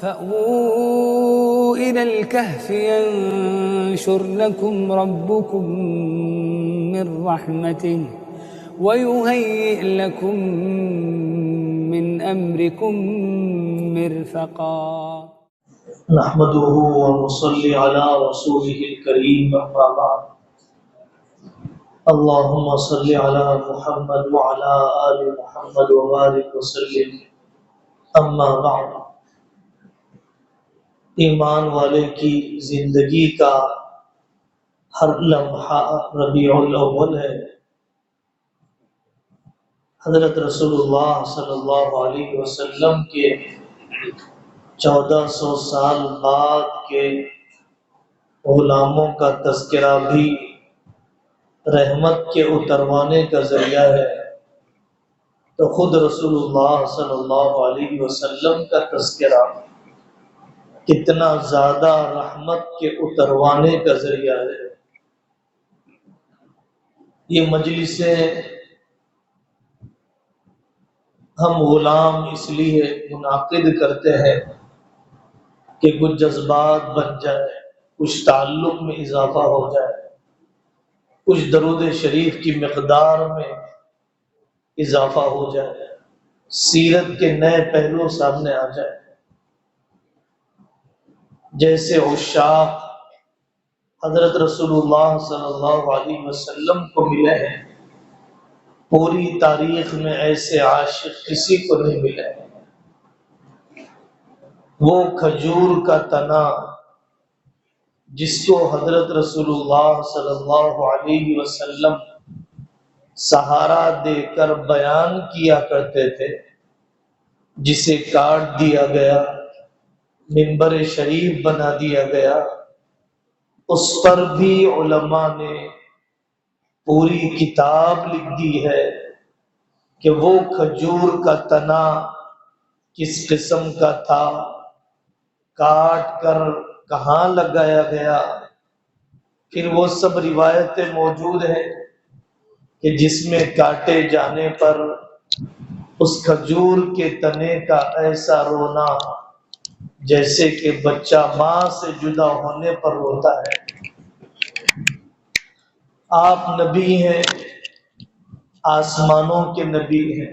فأووا إلى الكهف ينشر لكم ربكم من رحمته ويهيئ لكم من أمركم مرفقا نحمده ونصلي على رسوله الكريم أما بعد اللهم صل على محمد وعلى آل محمد وبارك وسلم اما بعد ایمان والے کی زندگی کا ہر لمحہ ربیع الاول ہے۔ حضرت رسول اللہ صلی اللہ علیہ وسلم کے 1400 سال بعد کے غلاموں کا تذکرہ بھی رحمت کے اتروانے کا ذریعہ ہے، تو خود رسول اللہ صلی اللہ علیہ وسلم کا تذکرہ کتنا زیادہ رحمت کے اتروانے کا ذریعہ ہے۔ یہ مجلسیں ہم غلام اس لیے منعقد کرتے ہیں کہ کچھ جذبات بن جائے، کچھ تعلق میں اضافہ ہو جائے، کچھ درود شریف کی مقدار میں اضافہ ہو جائے، سیرت کے نئے پہلو سامنے آ جائے۔ جیسے عشاق حضرت رسول اللہ صلی اللہ علیہ وسلم کو ملے ہیں، پوری تاریخ میں ایسے عاشق کسی کو نہیں ملے ہیں۔ وہ کھجور کا تنا جس کو حضرت رسول اللہ صلی اللہ علیہ وسلم سہارا دے کر بیان کیا کرتے تھے، جسے کاٹ دیا گیا، منبر شریف بنا دیا گیا، اس پر بھی علماء نے پوری کتاب لکھ دی ہے کہ وہ کھجور کا تنا کس قسم کا تھا، کاٹ کر کہاں لگایا گیا۔ پھر وہ سب روایتیں موجود ہیں کہ جس میں کاٹے جانے پر اس کھجور کے تنے کا ایسا رونا جیسے کہ بچہ ماں سے جدا ہونے پر روتا ہے۔ آپ نبی ہیں، آسمانوں کے نبی ہیں،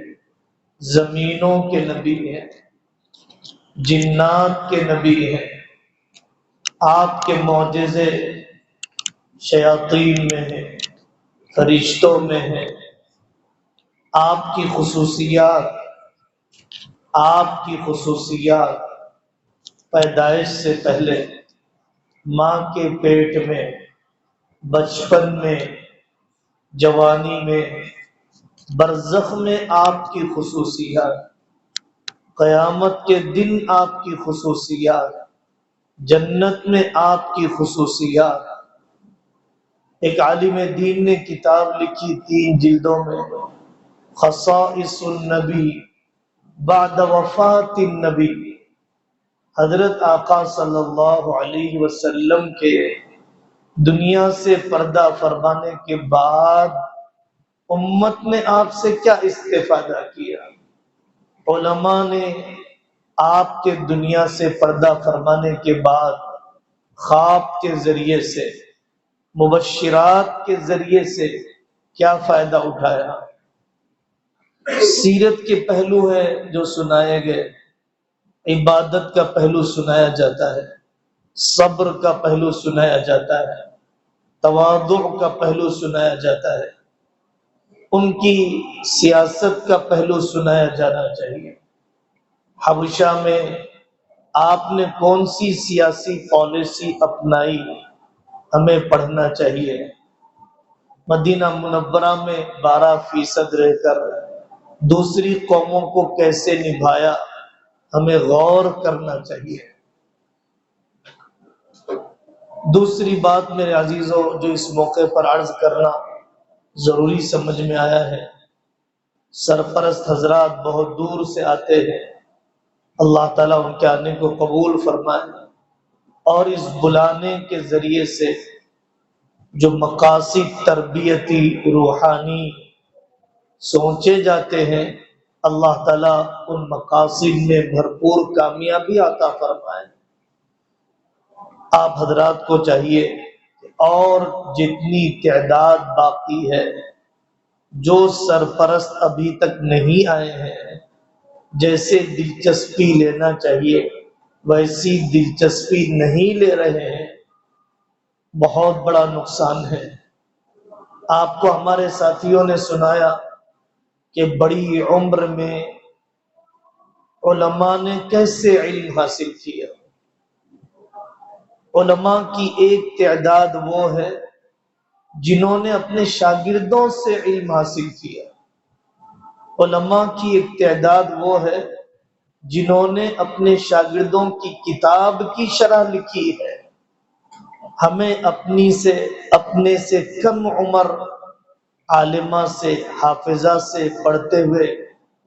زمینوں کے نبی ہیں، جنات کے نبی ہیں۔ آپ کے معجزے شیاطین میں ہیں، فرشتوں میں ہیں۔ آپ کی خصوصیات پیدائش سے پہلے، ماں کے پیٹ میں، بچپن میں، جوانی میں، برزخ میں آپ کی خصوصیات، قیامت کے دن آپ کی خصوصیات، جنت میں آپ کی خصوصیات۔ ایک عالم دین نے کتاب لکھی 3 جلدوں میں، خصائص النبی بعد وفات النبی۔ حضرت آقا صلی اللہ علیہ وسلم کے دنیا سے پردہ فرمانے کے بعد امت نے آپ سے کیا استفادہ کیا؟ علماء نے آپ کے دنیا سے پردہ فرمانے کے بعد خواب کے ذریعے سے، مبشرات کے ذریعے سے کیا فائدہ اٹھایا؟ سیرت کے پہلو ہیں جو سنائے گئے، عبادت کا پہلو سنایا جاتا ہے، صبر کا پہلو سنایا جاتا ہے، تواضع کا پہلو سنایا جاتا ہے، ان کی سیاست کا پہلو سنایا جانا چاہیے۔ حبشہ میں آپ نے کون سی سیاسی پالیسی اپنائی، ہمیں پڑھنا چاہیے۔ مدینہ منورہ میں 12% رہ کر دوسری قوموں کو کیسے نبھایا، ہمیں غور کرنا چاہیے۔ دوسری بات میرے عزیزوں جو اس موقع پر عرض کرنا ضروری سمجھ میں آیا ہے، سرپرست حضرات بہت دور سے آتے ہیں، اللہ تعالیٰ ان کے آنے کو قبول فرمائے، اور اس بلانے کے ذریعے سے جو مقاصد تربیتی روحانی سوچے جاتے ہیں اللہ تعالیٰ ان مقاصد میں بھرپور کامیابی عطا فرمائے۔ آپ حضرات کو چاہیے کہ اور جتنی تعداد باقی ہے جو سرپرست ابھی تک نہیں آئے ہیں، جیسے دلچسپی لینا چاہیے ویسی دلچسپی نہیں لے رہے ہیں، بہت بڑا نقصان ہے۔ آپ کو ہمارے ساتھیوں نے سنایا کہ بڑی عمر میں علماء نے کیسے علم حاصل کیا۔ علماء کی ایک تعداد وہ ہے جنہوں نے اپنے شاگردوں سے علم حاصل کیا، علماء کی ایک تعداد وہ ہے جنہوں نے اپنے شاگردوں کی کتاب کی شرح لکھی ہے۔ ہمیں اپنے سے کم عمر عالمہ سے، حافظہ سے پڑھتے ہوئے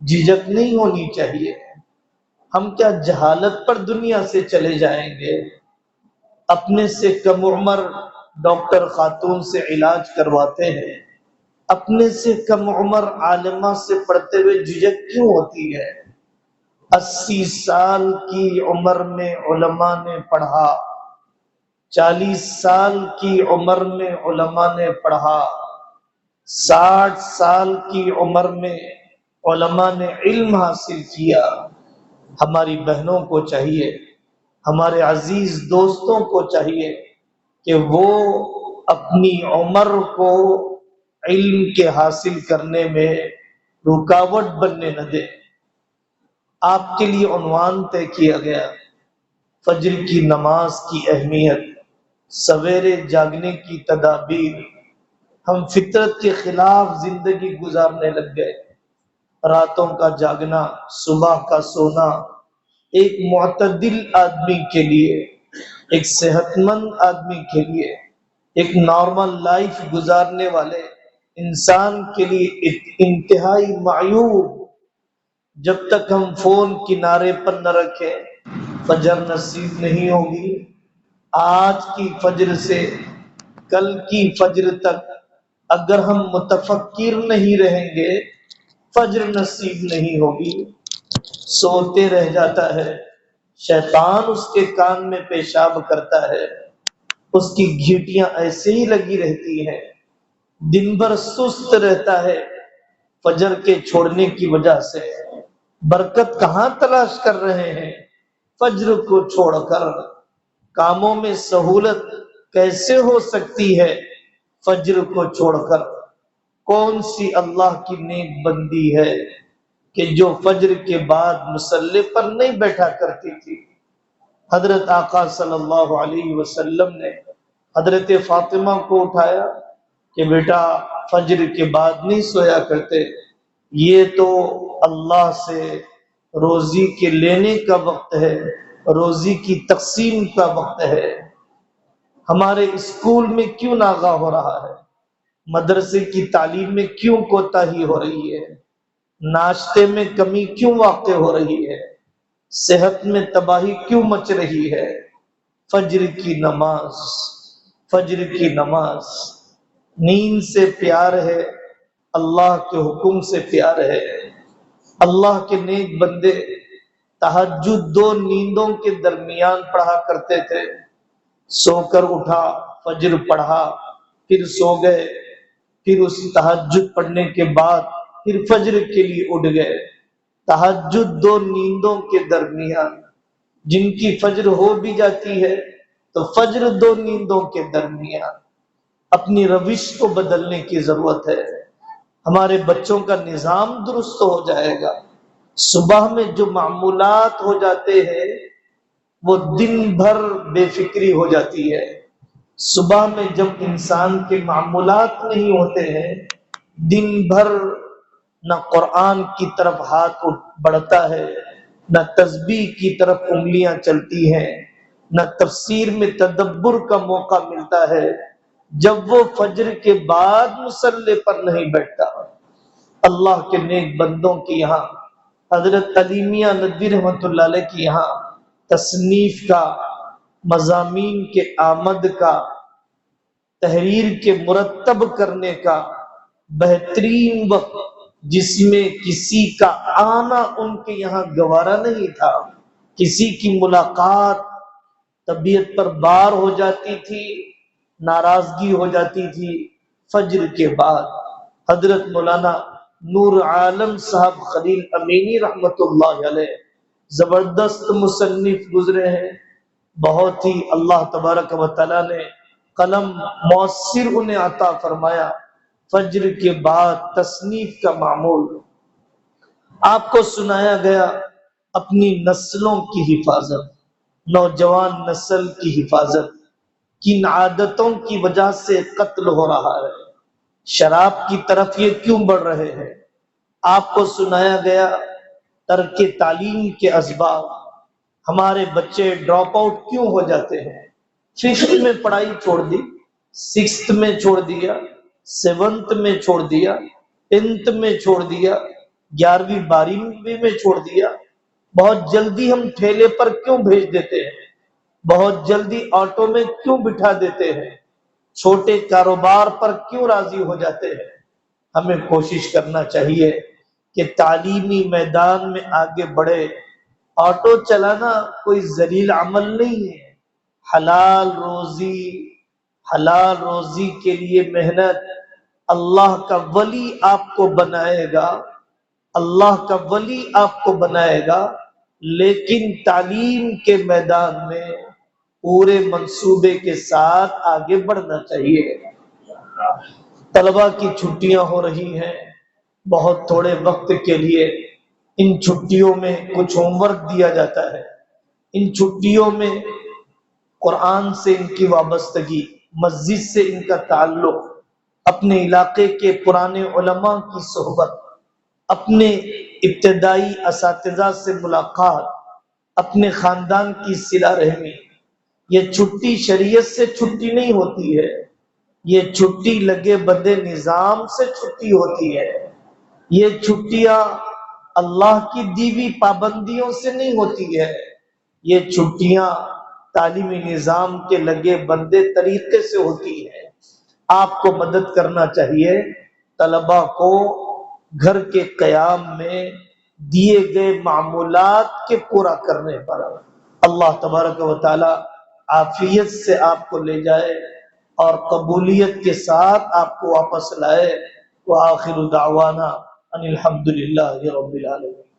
جھجک نہیں ہونی چاہیے۔ ہم کیا جہالت پر دنیا سے چلے جائیں گے؟ اپنے سے کم عمر ڈاکٹر خاتون سے علاج کرواتے ہیں، اپنے سے کم عمر عالمہ سے پڑھتے ہوئے جھجک کیوں ہوتی ہے؟ 80 سال کی عمر میں علماء نے پڑھا، 40 سال کی عمر میں علماء نے پڑھا، 60 سال کی عمر میں علماء نے علم حاصل کیا۔ ہماری بہنوں کو چاہیے، ہمارے عزیز دوستوں کو چاہیے کہ وہ اپنی عمر کو علم کے حاصل کرنے میں رکاوٹ بننے نہ دیں۔ آپ کے لیے عنوان طے کیا گیا، فجر کی نماز کی اہمیت، سویرے جاگنے کی تدابیر۔ ہم فطرت کے خلاف زندگی گزارنے لگ گئے، راتوں کا جاگنا، صبح کا سونا۔ ایک معتدل آدمی کے لیے، ایک صحت مند آدمی کے لیے، ایک نارمل لائف گزارنے والے انسان کے لیے ایک انتہائی معیوب۔ جب تک ہم فون کنارے پر نہ رکھیں فجر نصیب نہیں ہوگی۔ آج کی فجر سے کل کی فجر تک اگر ہم متفکر نہیں رہیں گے فجر نصیب نہیں ہوگی۔ سوتے رہ جاتا ہے، شیطان اس کے کان میں پیشاب کرتا ہے، اس کی گھیٹیاں ایسے ہی لگی رہتی ہیں، دن بھر سست رہتا ہے فجر کے چھوڑنے کی وجہ سے۔ برکت کہاں تلاش کر رہے ہیں؟ فجر کو چھوڑ کر۔ کاموں میں سہولت کیسے ہو سکتی ہے فجر کو چھوڑ کر؟ کون سی اللہ کی نیک بندی ہے کہ جو فجر کے بعد مصلی پر نہیں بیٹھا کرتی تھی؟ حضرت آقا صلی اللہ علیہ وسلم نے حضرت فاطمہ کو اٹھایا کہ بیٹا فجر کے بعد نہیں سویا کرتے، یہ تو اللہ سے روزی کے لینے کا وقت ہے، روزی کی تقسیم کا وقت ہے۔ ہمارے اسکول میں کیوں ناغہ ہو رہا ہے؟ مدرسے کی تعلیم میں کیوں کوتاہی ہو رہی ہے؟ ناشتے میں کمی کیوں واقع ہو رہی ہے؟ صحت میں تباہی کیوں مچ رہی ہے؟ فجر کی نماز، فجر کی نماز۔ نیند سے پیار ہے، اللہ کے حکم سے پیار ہے۔ اللہ کے نیک بندے تہجد 2 نیندوں کے درمیان پڑھا کرتے تھے۔ سو کر اٹھا، فجر پڑھا، پھر سو گئے، پھر اس تہجد پڑھنے کے بعد پھر فجر کے لیے اٹھ گئے۔ تہجد 2 نیندوں کے درمیان، جن کی فجر ہو بھی جاتی ہے تو فجر 2 نیندوں کے درمیان۔ اپنی روش کو بدلنے کی ضرورت ہے۔ ہمارے بچوں کا نظام درست ہو جائے گا۔ صبح میں جو معمولات ہو جاتے ہیں وہ دن بھر بے فکری ہو جاتی ہے۔ صبح میں جب انسان کے معمولات نہیں ہوتے ہیں، دن بھر نہ قرآن کی طرف ہاتھ بڑھتا ہے، نہ تسبیح کی طرف انگلیاں چلتی ہیں، نہ تفسیر میں تدبر کا موقع ملتا ہے، جب وہ فجر کے بعد مصلی پر نہیں بیٹھتا۔ اللہ کے نیک بندوں کی یہاں حضرت علی میاں ندوی رحمۃ اللہ علیہ کی یہاں تصنیف کا، مضامین کے آمد کا، تحریر کے مرتب کرنے کا بہترین وقت جس میں کسی کا آنا ان کے یہاں گوارا نہیں تھا، کسی کی ملاقات طبیعت پر بار ہو جاتی تھی، ناراضگی ہو جاتی تھی۔ فجر کے بعد حضرت مولانا نور عالم صاحب خلیل امینی رحمت اللہ علیہ زبردست مصنف گزرے ہیں، بہت ہی اللہ تبارک و تعالی نے قلم مؤثر انہیں عطا فرمایا۔ فجر کے بعد تصنیف کا معمول آپ کو سنایا گیا، اپنی نسلوں کی حفاظت، نوجوان نسل کی حفاظت، کن عادتوں کی وجہ سے قتل ہو رہا ہے، شراب کی طرف یہ کیوں بڑھ رہے ہیں۔ آپ کو سنایا گیا ترک تعلیم کے اسباب، ہمارے بچے ڈراپ آؤٹ کیوں ہو جاتے ہیں، ففتھ میں پڑھائی چھوڑ دی، سکستھ میں چھوڑ دیا، سیونتھ میں چھوڑ دیا، ٹینتھ میں چھوڑ دیا، 11ویں 12ویں میں چھوڑ دیا۔ بہت جلدی ہم ٹھیلے پر کیوں بھیج دیتے ہیں، بہت جلدی آٹو میں کیوں بٹھا دیتے ہیں، چھوٹے کاروبار پر کیوں راضی ہو جاتے ہیں۔ ہمیں کوشش کرنا چاہیے کہ تعلیمی میدان میں آگے بڑھے۔ آٹو چلانا کوئی ذلیل عمل نہیں ہے، حلال روزی کے لیے محنت، اللہ کا ولی آپ کو بنائے گا، اللہ کا ولی آپ کو بنائے گا، لیکن تعلیم کے میدان میں پورے منصوبے کے ساتھ آگے بڑھنا چاہیے۔ طلبہ کی چھٹیاں ہو رہی ہیں بہت تھوڑے وقت کے لیے، ان چھٹیوں میں کچھ ہوم ورک دیا جاتا ہے، ان چھٹیوں میں قرآن سے ان کی وابستگی، مسجد سے ان کا تعلق، اپنے علاقے کے پرانے علماء کی صحبت، اپنے ابتدائی اساتذہ سے ملاقات، اپنے خاندان کی صلہ رحمی۔ یہ چھٹی شریعت سے چھٹی نہیں ہوتی ہے، یہ چھٹی لگے بندے نظام سے چھٹی ہوتی ہے، یہ چھٹیاں اللہ کی دیوی پابندیوں سے نہیں ہوتی ہے، یہ چھٹیاں تعلیمی نظام کے لگے بندے طریقے سے ہوتی ہے۔ آپ کو مدد کرنا چاہیے طلبہ کو گھر کے قیام میں دیے گئے معمولات کے پورا کرنے پر۔ اللہ تبارک و تعالی عافیت سے آپ کو لے جائے اور قبولیت کے ساتھ آپ کو واپس لائے۔ وآخر دعوانا ان الحمد للہ رب العالمین۔